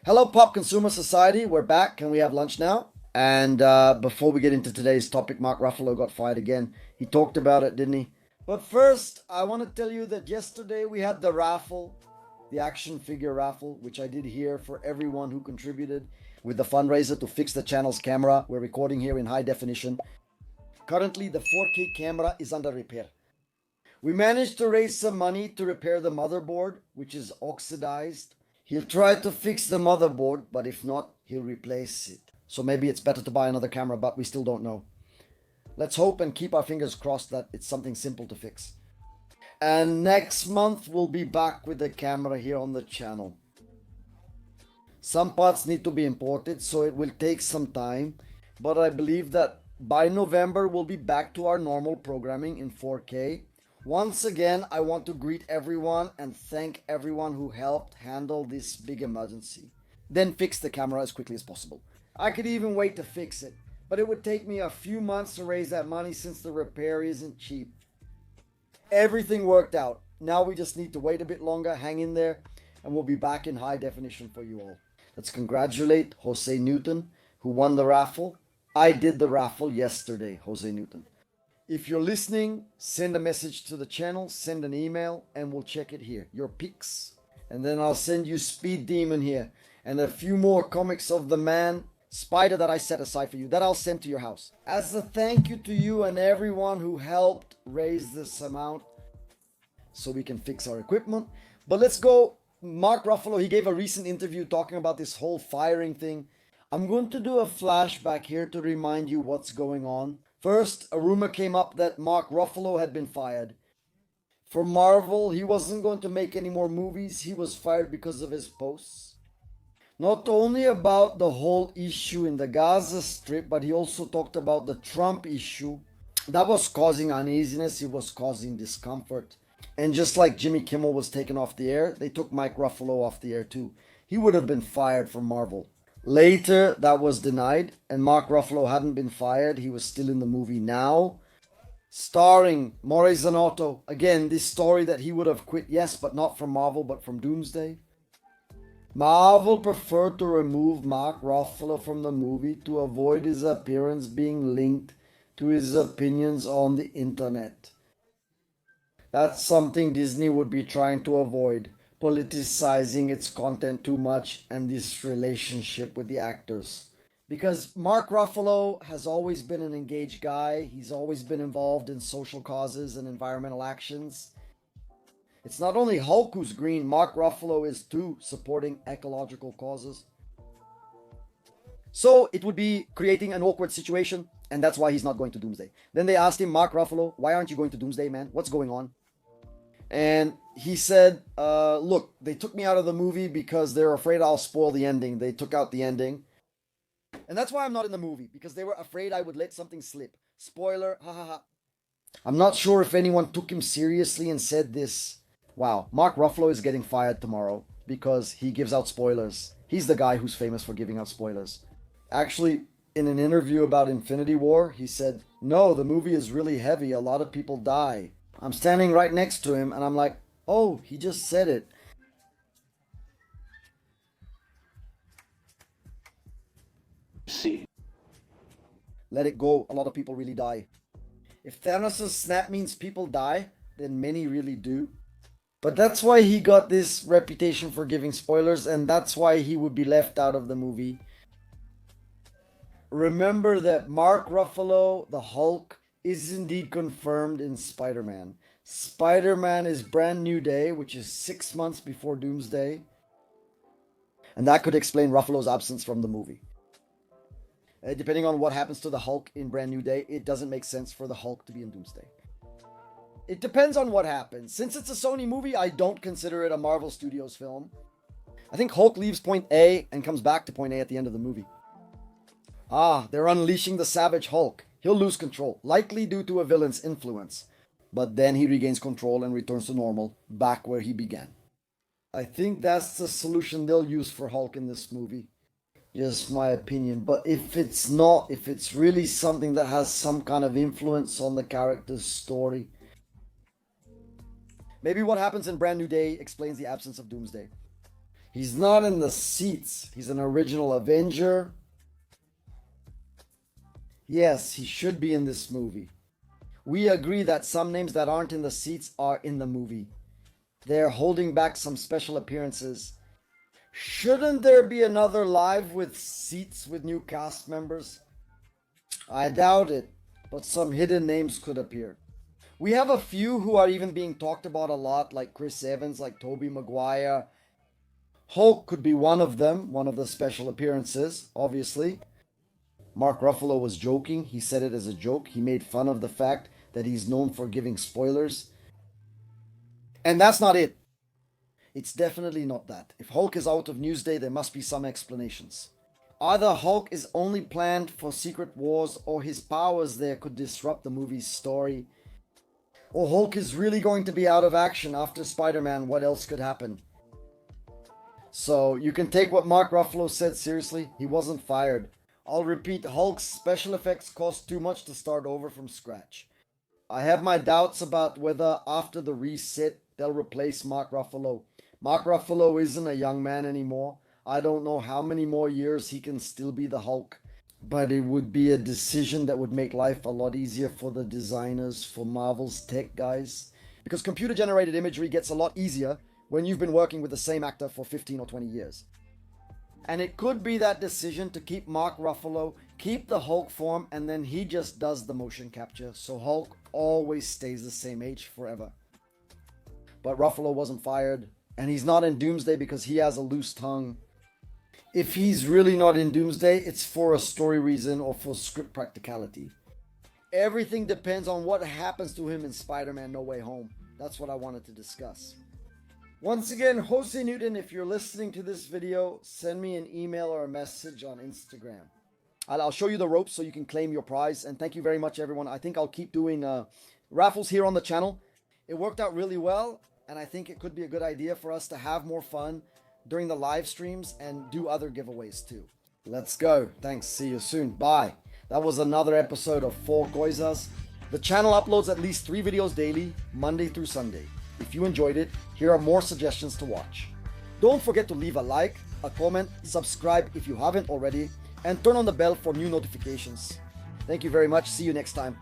Hello, Pop Consumer Society. We're back. Can we have lunch now? And before we get into today's topic, Mark Ruffalo got fired again. He talked about it, didn't he? But first, I want to tell you that yesterday we had the raffle, the action figure raffle, which I did here for everyone who contributed with the fundraiser to fix the channel's camera. We're recording here in high definition. Currently, the 4K camera is under repair. We managed to raise some money to repair the motherboard, which is oxidized. He'll try to fix the motherboard, but if not, he'll replace it. So maybe it's better to buy another camera, but we still don't know. Let's hope and keep our fingers crossed that it's something simple to fix. And next month, we'll be back with the camera here on the channel. Some parts need to be imported, so it will take some time, but I believe that by November, we'll be back to our normal programming in 4K. Once again, I want to greet everyone and thank everyone who helped handle this big emergency. Then fix the camera as quickly as possible. I could even wait to fix it, but it would take me a few months to raise that money since the repair isn't cheap. Everything worked out. Now we just need to wait a bit longer, hang in there, and we'll be back in high definition for you all. Let's congratulate Jose Newton, who won the raffle. I did the raffle yesterday, Jose Newton. If you're listening, send a message to the channel, send an email, and we'll check it here. Your pics. And then I'll send you Speed Demon here. And a few more comics of the man, Spider, that I set aside for you, that I'll send to your house. As a thank you to you and everyone who helped raise this amount so we can fix our equipment. But let's go. Mark Ruffalo, he gave a recent interview talking about this whole firing thing. I'm going to do a flashback here to remind you what's going on. First, a rumor came up that Mark Ruffalo had been fired. For Marvel, he wasn't going to make any more movies. He was fired because of his posts. Not only about the whole issue in the Gaza Strip, but he also talked about the Trump issue. That was causing uneasiness. It was causing discomfort. And just like Jimmy Kimmel was taken off the air, they took Mike Ruffalo off the air too. He would have been fired from Marvel. Later, that was denied, and Mark Ruffalo hadn't been fired. He was still in the movie now. Starring Maurice Zanotto. Again, this story that he would have quit, yes, but not from Marvel, but from Doomsday. Marvel preferred to remove Mark Ruffalo from the movie to avoid his appearance being linked to his opinions on the internet. That's something Disney would be trying to avoid. Politicizing its content too much and this relationship with the actors. Because Mark Ruffalo has always been an engaged guy. He's always been involved in social causes and environmental actions. It's not only Hulk who's green, Mark Ruffalo is too, supporting ecological causes. So it would be creating an awkward situation, and that's why he's not going to Doomsday. Then they asked him, Mark Ruffalo, why aren't you going to Doomsday, man? What's going on? And he said, look, they took me out of the movie because they're afraid I'll spoil the ending. They took out the ending. And that's why I'm not in the movie, because they were afraid I would let something slip. Spoiler, ha ha ha. I'm not sure if anyone took him seriously and said this. Wow, Mark Ruffalo is getting fired tomorrow because he gives out spoilers. He's the guy who's famous for giving out spoilers. Actually, in an interview about Infinity War, he said, no, the movie is really heavy. A lot of people die. I'm standing right next to him and I'm like, oh, he just said it. See. Let it go. A lot of people really die. If Thanos' snap means people die, then many really do. But that's why he got this reputation for giving spoilers, and that's why he would be left out of the movie. Remember that Mark Ruffalo, the Hulk, is indeed confirmed in Spider-Man. Spider-Man is Brand New Day, which is 6 months before Doomsday. And that could explain Ruffalo's absence from the movie. Depending on what happens to the Hulk in Brand New Day, it doesn't make sense for the Hulk to be in Doomsday. It depends on what happens. Since it's a Sony movie, I don't consider it a Marvel Studios film. I think Hulk leaves point A and comes back to point A at the end of the movie. They're unleashing the Savage Hulk. He'll lose control, likely due to a villain's influence. But then he regains control and returns to normal, back where he began. I think that's the solution they'll use for Hulk in this movie. Just my opinion. But if it's not, if it's really something that has some kind of influence on the character's story, maybe what happens in Brand New Day explains the absence of Doomsday. He's not in the seats. He's an original Avenger. Yes, he should be in this movie. We agree that some names that aren't in the seats are in the movie. They're holding back some special appearances. Shouldn't there be another live with seats with new cast members? I doubt it, but some hidden names could appear. We have a few who are even being talked about a lot, like Chris Evans, like Tobey Maguire. Hulk could be one of them, one of the special appearances, obviously. Mark Ruffalo was joking. He said it as a joke. He made fun of the fact that he's known for giving spoilers. And that's not it. It's definitely not that. If Hulk is out of Newsday, there must be some explanations. Either Hulk is only planned for Secret Wars, or his powers there could disrupt the movie's story. Or Hulk is really going to be out of action after Spider-Man. What else could happen? So you can take what Mark Ruffalo said seriously. He wasn't fired. I'll repeat, Hulk's special effects cost too much to start over from scratch. I have my doubts about whether after the reset they'll replace Mark Ruffalo. Mark Ruffalo isn't a young man anymore. I don't know how many more years he can still be the Hulk. But it would be a decision that would make life a lot easier for the designers, for Marvel's tech guys. Because computer-generated imagery gets a lot easier when you've been working with the same actor for 15 or 20 years. And it could be that decision to keep Mark Ruffalo, keep the Hulk form, and then he just does the motion capture, so Hulk always stays the same age forever. But Ruffalo wasn't fired, and he's not in Doomsday because he has a loose tongue. If he's really not in Doomsday, it's for a story reason or for script practicality. Everything depends on what happens to him in Spider-Man No Way Home. That's what I wanted to discuss. Once again, Jose Newton, if you're listening to this video, send me an email or a message on Instagram. I'll show you the ropes so you can claim your prize. And thank you very much, everyone. I think I'll keep doing raffles here on the channel. It worked out really well, and I think it could be a good idea for us to have more fun during the live streams and do other giveaways too. Let's go. Thanks. See you soon. Bye. That was another episode of 4 Coisas. The channel uploads at least 3 videos daily, Monday through Sunday. If you enjoyed it, here are more suggestions to watch. Don't forget to leave a like, a comment, subscribe if you haven't already, and turn on the bell for new notifications. Thank you very much. See you next time.